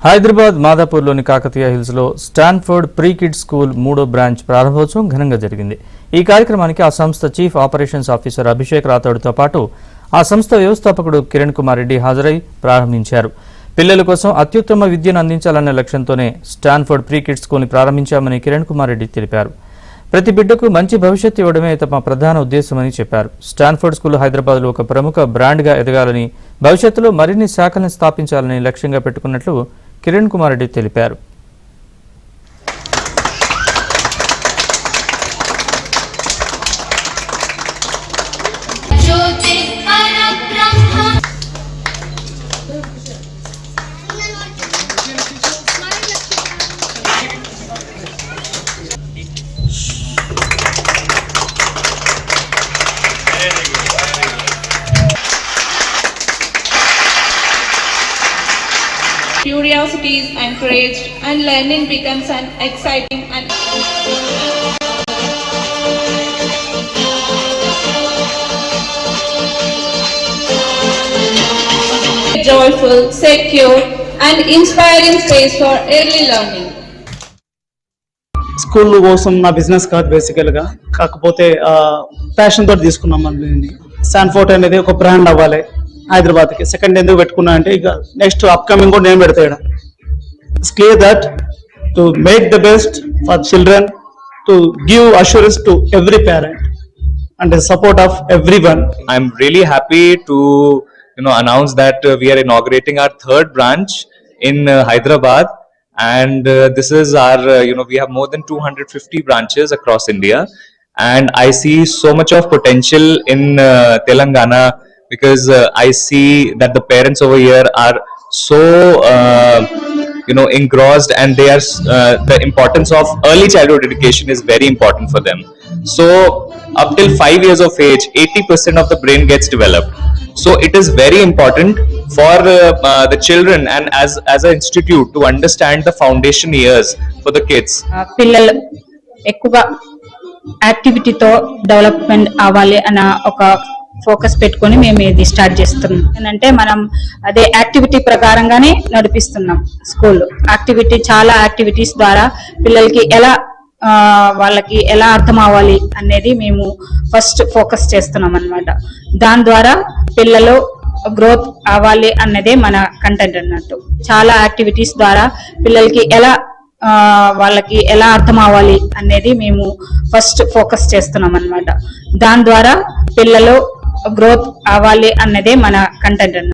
హైదరాబాద్ మాదాపూర్లోని కాకతీయ హిల్స్లో Stanford pre kids school 3వ branch ప్రారంభోత్సవం ఘనంగా జరిగింది. ఈ కార్యక్రమానికి ఆ సంస్థ చీఫ్ ఆపరేషన్స్ ఆఫీసర్ అభిషేక్ రాథోడ్తో పాటు ఆ సంస్థ వ్యవస్థాపకుడు కిరణ్ కుమార్ రెడ్డి హాజరై ప్రారంభించారు. పిల్లల కోసం అత్యుత్తమ విద్యను అందించాలన్న లక్ష్యంతోనే స్టాన్ఫోర్డ్ ప్రీ కిడ్స్ స్కూల్ని ప్రారంభించామని కిరణ్ కుమార్ రెడ్డి తెలిపారు. ప్రతి బిడ్డకు మంచి భవిష్యత్తు ఇవ్వడమే తమ ప్రధాన ఉద్దేశమని చెప్పారు. స్టాన్ఫోర్డ్ స్కూల్ హైదరాబాద్లో ఒక ప్రముఖ బ్రాండ్గా ఎదగాలని, భవిష్యత్తులో మరిన్ని శాఖలను స్థాపించాలని లక్ష్యంగా పెట్టుకున్నట్లు కిరణ్ కుమార్ రెడ్డి తెలిపారు. Curiosity is encouraged and learning becomes an exciting and joyful, secure and inspiring space for early learning. School కోసం నా బిజినెస్ కాదు బేసికల్గా, కాకపోతే ప్యాషన్ తోటి తీసుకున్నాం. దీన్ని స్టాన్ఫోర్డ్ అనేది ఒక బ్రాండ్ అవ్వాలి హైదరాబాద్కి. సెకండ్ ఎందుకు పెట్టుకున్నా అంటే ఇక నెక్స్ట్ అప్కమింగ్ కూడా నేను పెడతాడు. It's clear that to make the best for children, to give assurance to every parent and the support of everyone. I'm really happy to announce that we are inaugurating our third branch in Hyderabad, and this is our we have more than 250 branches across India, and I see so much of potential in Telangana because I see that the parents over here are so engrossed, and they are the importance of early childhood education is very important for them. So up till 5 years of age, 80% of the brain gets developed. So it is very important for the children and as an institute to understand the foundation years for the kids. పిల్లలు ఎక్కువగా యాక్టివిటీతో development అవ్వాలి అన్న ఒక focus పెట్టుకొని మేము ఇది start చేస్తున్నాం. ఏంటంటే మనం అదే యాక్టివిటీ ప్రకారంగానే నడిపిస్తున్నాం స్కూల్. యాక్టివిటీ చాలా యాక్టివిటీస్ ద్వారా పిల్లలకి వాళ్ళకి ఎలా అర్థం అవ్వాలి అనేది మేము ఫస్ట్ ఫోకస్ చేస్తున్నాం అన్నమాట. దాని ద్వారా పిల్లలు గ్రోత్ అవ్వాలి అన్నదే మన కంటెంట్ అన్నట్టు. చాలా యాక్టివిటీస్ ద్వారా పిల్లలకి వాళ్ళకి ఎలా అర్థం అవ్వాలి అనేది మేము ఫస్ట్ ఫోకస్ చేస్తున్నాం అన్నమాట. దాని ద్వారా పిల్లలు గ్రోత్ అవ్వాలి అన్నదే మన కంటెంట్ అన్నట్టు.